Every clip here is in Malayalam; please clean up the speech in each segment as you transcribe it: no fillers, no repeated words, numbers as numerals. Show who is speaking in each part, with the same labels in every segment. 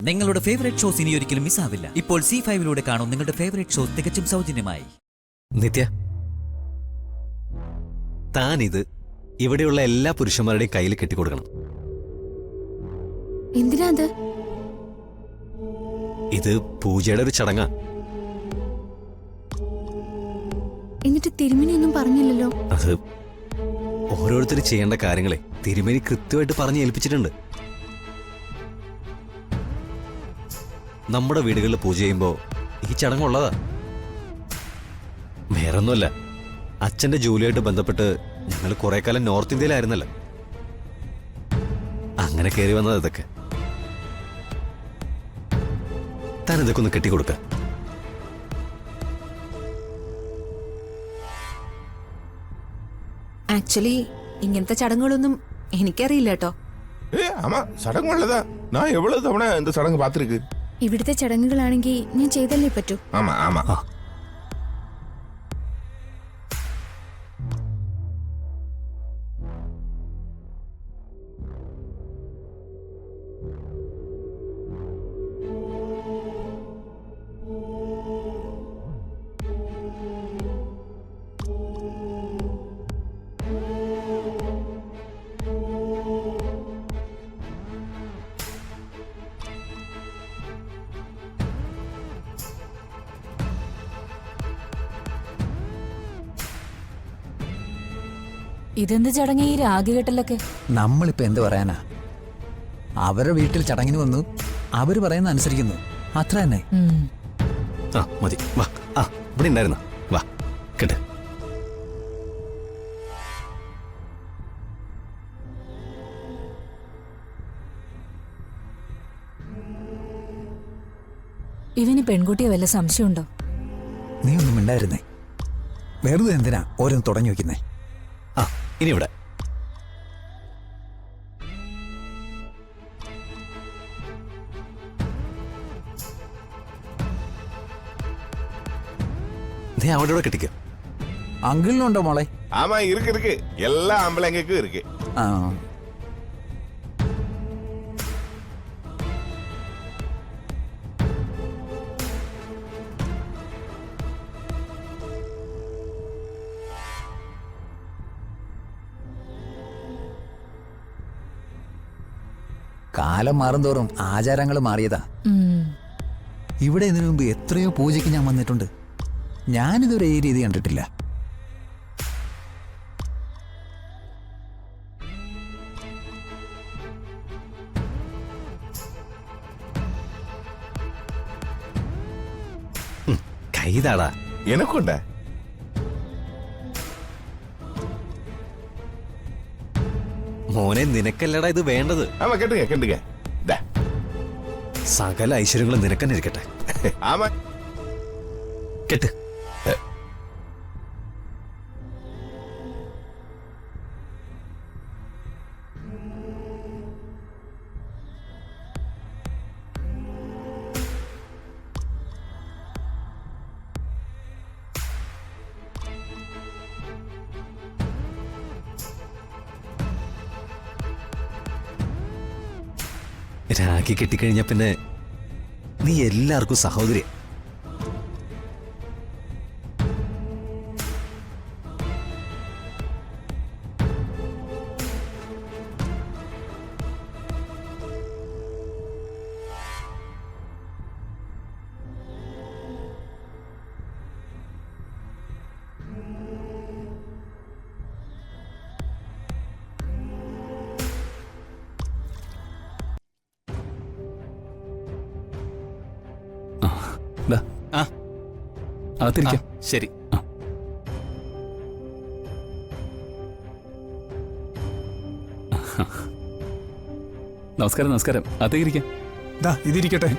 Speaker 1: നിങ്ങളുടെ ഫേവറേറ്റ് ഷോസ് ഇനി ഒരിക്കലും മിസ്സാവില്ല. ഇപ്പോൾ C5 കാണും നിങ്ങളുടെ ഫേവറേറ്റ് ഷോസ് തികച്ചും സൗജന്യമായി.
Speaker 2: നിത്യ, താനിത് ഇവിടെയുള്ള എല്ലാ പുരുഷന്മാരുടെയും കയ്യിൽ കെട്ടിക്കൊടുക്കണം.
Speaker 3: എന്തിനാ അത്?
Speaker 2: ഇത് പൂജയുടെ ഒരു ചടങ്ങാ.
Speaker 3: എന്നിട്ട് തിരുമേനിയൊന്നും പറഞ്ഞില്ലല്ലോ.
Speaker 2: അത് ഓരോരുത്തർ ചെയ്യേണ്ട കാര്യങ്ങളെ തിരുമേനി കൃത്യമായിട്ട് പറഞ്ഞ് ഏൽപ്പിച്ചിട്ടുണ്ട്. നമ്മുടെ വീടുകളിൽ പൂജ ചെയ്യുമ്പോൾ ഈ ചടങ്ങുള്ളതാ. വേറൊന്നുമല്ല, അച്ഛന്റെ ജോലിയായിട്ട് ബന്ധപ്പെട്ട് ഞങ്ങൾ കുറെ കാലം നോർത്ത് ഇന്ത്യയിലായിരുന്നല്ലോ. അങ്ങനെ കയറി വന്നത് ഇതൊക്കെ. താൻ ഇതൊക്കെ ഒന്ന് കെട്ടിക്കൊടുക്ക.
Speaker 3: ആക്ച്വലി ഇങ്ങനത്തെ ചടങ്ങുകളൊന്നും എനിക്കറിയില്ല കേട്ടോ.
Speaker 4: ஆமா சடங்குள்ளதா நான் எவ்வளவு தவணை இந்த சடங்கு பார்த்திருக்கு.
Speaker 3: ഇവിടുത്തെ ചടങ്ങുകളാണെങ്കിൽ ഞാൻ ചെയ്തല്ലേ പറ്റൂ.
Speaker 4: ஆமா ஆமா
Speaker 5: ഇതെന്ത് ചടങ്ങ് ഈ രാഗികെട്ടലൊക്കെ?
Speaker 6: നമ്മളിപ്പോ എന്ത് പറയാനാ? അവരുടെ വീട്ടിൽ ചടങ്ങിന് വന്നു, അവര് പറയുന്ന അനുസരിക്കുന്നു, അത്ര തന്നെ.
Speaker 2: ആ മതി, വാ. ആ ഇവിടെ ഉണ്ടായിരുന്ന, വാ കേട്ട്.
Speaker 5: ഇവന് പെൺകുട്ടിയെ വല്ല സംശയമുണ്ടോ?
Speaker 6: നീ ഒന്നും മിണ്ടായിരുന്നേ. വെറുതെ എന്തിനാ ഓരോന്ന് തുടങ്ങി വെക്കുന്നേ?
Speaker 2: ആ ഇനി ഇവിടെ നീ അവിടെ കെട്ടിക്കോ.
Speaker 6: അങ്കിളിനുണ്ടോ മോളെ?
Speaker 4: ஆமா இருக்கு இருக்கு எல்லா ஆம்பளைங்களுக்கும் இருக்கு.
Speaker 6: ആ കാലം മാറുന്തോറും ആചാരങ്ങൾ മാറിയതാ. ഇവിടെ ഇതിനു മുമ്പ് എത്രയോ പൂജയ്ക്ക് ഞാൻ വന്നിട്ടുണ്ട്. ഞാനിതുവരെ ഈ രീതി കണ്ടിട്ടില്ല.
Speaker 2: കൈതാടാ.
Speaker 4: எனக்குண்டா
Speaker 2: മോനെ, നിനക്കല്ലടാ ഇത് വേണ്ടത്.
Speaker 4: ஆமா கேட்டுங்க கேட்டுங்க. டா
Speaker 2: സകല ഐശ്വര്യങ്ങളും നിനക്കന്നെ ഇരിക്കട്ടെ.
Speaker 4: ஆமா
Speaker 2: കെട്ട്. രാഖി കെട്ടിക്കഴിഞ്ഞ പിന്നെ നീ എല്ലാവർക്കും സഹോദരി. ശരി.
Speaker 7: നമസ്കാരം. നമസ്കാരം. അതേരിക്കാം.
Speaker 8: ഇതിരിക്കട്ടെ.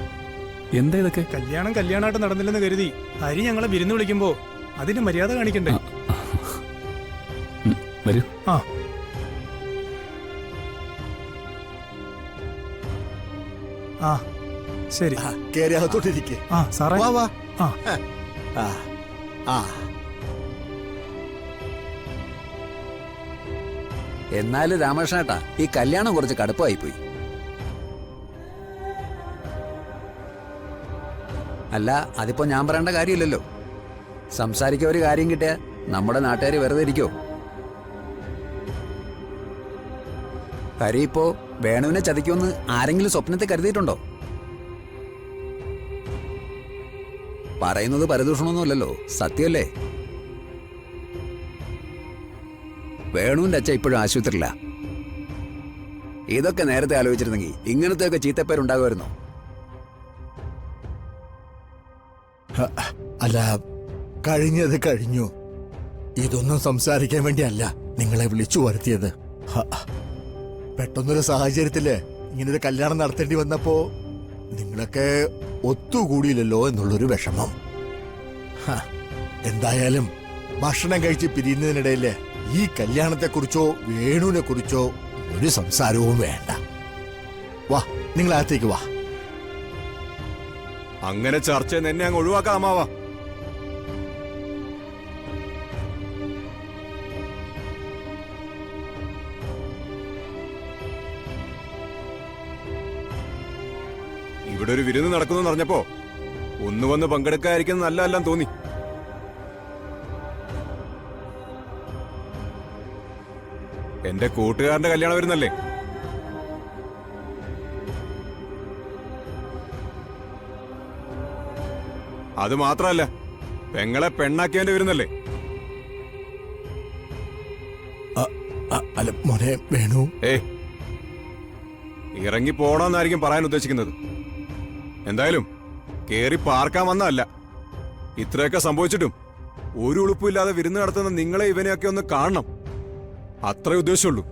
Speaker 7: എന്താ ഇതൊക്കെ?
Speaker 8: കല്യാണമായിട്ട് നടന്നില്ലെന്ന് കരുതി ഹരി ഞങ്ങളെ വിരുന്ന് വിളിക്കുമ്പോ അതിന് മര്യാദ കാണിക്കണ്ടേ?
Speaker 7: വരൂ.
Speaker 8: ആ ആ ശരി. ആ സാറേ. ആ
Speaker 6: എന്നാലും രാമകൃഷ്ണേട്ടാ, ഈ കല്യാണം കുറച്ച് കടുപ്പമായി പോയി. അല്ല അതിപ്പോ ഞാൻ പറയേണ്ട കാര്യമില്ലല്ലോ. സംസാരിക്കാൻ ഒരു കാര്യം കിട്ടിയ നമ്മുടെ നാട്ടുകാർ വെറുതെ ഇരിക്കോ? ഹരി ഇപ്പോ വേണുവിനെ ചതിക്കുമെന്ന് ആരെങ്കിലും സ്വപ്നത്തെ കരുതിയിട്ടുണ്ടോ? പറയുന്നത് പരദൂഷണമൊന്നുമല്ലല്ലോ, സത്യമല്ലേ? വേണുവിന്റെ അച്ഛൻ ഇപ്പോഴും ആശുപത്രിയില്ല. ഇതൊക്കെ നേരത്തെ ആലോചിച്ചിരുന്നെങ്കിൽ ഇങ്ങനത്തെ ഒക്കെ ചീത്തപ്പേരുണ്ടാകുമായിരുന്നോ?
Speaker 9: അല്ല, കഴിഞ്ഞത് കഴിഞ്ഞു. ഇതൊന്നും സംസാരിക്കാൻ വേണ്ടിയല്ല നിങ്ങളെ വിളിച്ചു വരുത്തിയത്. പെട്ടെന്നൊരു സാഹചര്യത്തില് ഇങ്ങനൊരു കല്യാണം നടത്തേണ്ടി വന്നപ്പോ നിങ്ങളൊക്കെ ഒത്തുകൂടിയില്ലല്ലോ എന്നുള്ളൊരു വിഷമം. എന്തായാലും ഭക്ഷണം കഴിച്ച് പിരിയുന്നതിനിടയില് ഈ കല്യാണത്തെക്കുറിച്ചോ വേണുവിനെ കുറിച്ചോ ഒരു സംസാരവും വേണ്ട. വാ, നിങ്ങളകത്തേക്ക് വാ.
Speaker 4: അങ്ങനെ ചർച്ച എന്നെ അങ്ങ് ഒഴിവാക്കാം അമ്മാവാ. ഇവിടെ ഒരു വിരുന്ന് നടക്കുന്നു പറഞ്ഞപ്പോ ഒന്ന് വന്ന് പങ്കെടുക്കാതിരിക്കുന്നത് നല്ലതെല്ലാം തോന്നി. എന്റെ കൂട്ടുകാരന്റെ കല്യാണം വരുന്നല്ലേ? അത് മാത്രല്ല, പെങ്ങളെ പെണ്ണാക്കിയവന്റെ വരുന്നല്ലേ?
Speaker 9: അല്ല മോനെ വേണു,
Speaker 4: ഇറങ്ങി പോണമെന്നായിരിക്കും പറയാൻ ഉദ്ദേശിക്കുന്നത്. എന്തായാലും കേറി പാർക്കാൻ വന്നതല്ല. ഇത്രയൊക്കെ സംഭവിച്ചിട്ടും ഒരു ഉളുപ്പില്ലാതെ വിരുന്ന് നടത്തുന്ന നിങ്ങളെ ഇവനെയൊക്കെ ഒന്ന് കാണണം, അത്രേ ഉദ്ദേശമുള്ളൂ.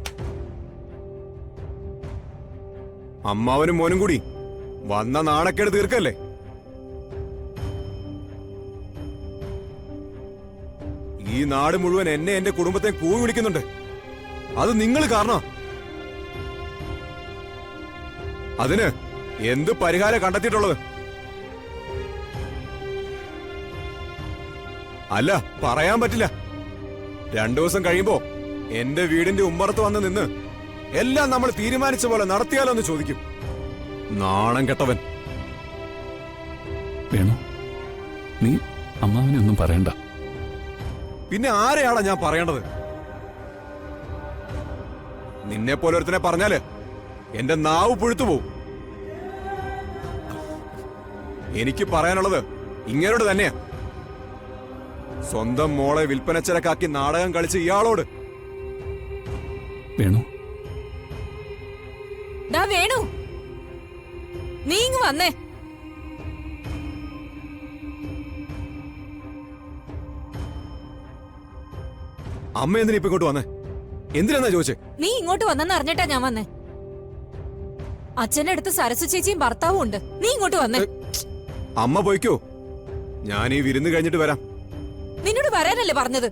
Speaker 4: അമ്മാവനും മോനും കൂടി വന്ന നാണക്കേട് തീർക്കല്ലേ? ഈ നാട് മുഴുവൻ എന്നെ എന്റെ കുടുംബത്തെ കൂവി വിളിക്കുന്നുണ്ട്. അത് നിങ്ങൾ കാരണം. അതിന് എന്ത് പരിഹാരം കണ്ടെത്തിയിട്ടുള്ളത്? അല്ല, പറയാൻ പറ്റില്ല. 2 ദിവസം കഴിയുമ്പോ എന്റെ വീടിന്റെ ഉമ്മറത്ത് വന്ന് നിന്ന് എല്ലാം നമ്മൾ തീരുമാനിച്ച പോലെ നടത്തിയാലോ എന്ന് ചോദിക്കും. നാണം കെട്ടവൻ.
Speaker 7: വേണു, നീ അമ്മാവനെ ഒന്നും പറയണ്ട.
Speaker 4: പിന്നെ ആരെയാണോ ഞാൻ പറയേണ്ടത്? നിന്നെ പോലെ ഒരുത്തനെ പറഞ്ഞാല് എന്റെ നാവ് പുഴുത്തു പോവും. എനിക്ക് പറയാനുള്ളത് ഇങ്ങനോട് തന്നെയാ. സ്വന്തം മോളെ വിൽപ്പനച്ചരക്കാക്കി നാടകം കളിച്ച് ഇയാളോട്.
Speaker 7: വേണു,
Speaker 5: വേണു, നീ ഇങ്ങ് വന്നേ.
Speaker 4: അമ്മ എന്തിനാ ഇപ്പൊ ഇങ്ങോട്ട് വന്നേ? എന്തിനാ ചോദിച്ചേ?
Speaker 5: നീ ഇങ്ങോട്ട് വന്നെന്ന് അറിഞ്ഞിട്ടാ ഞാൻ വന്നേ. അച്ഛന്റെ അടുത്ത് സരസു ചേച്ചിയും ഭർത്താവും ഉണ്ട്. നീ ഇങ്ങോട്ട് വന്നേ.
Speaker 4: അമ്മ പോയിക്കോ, ഞാൻ ഈ വിരുന്ന് കഴിഞ്ഞിട്ട് വരാം.
Speaker 5: നിന്നോട് വരാനല്ലേ പറഞ്ഞത്?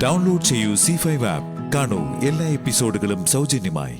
Speaker 10: ഡൗൺലോഡ് ചെയ്യൂ C5 ആപ്പ്. കാണൂ എല്ലാ എപ്പിസോഡുകളും സൗജന്യമായി.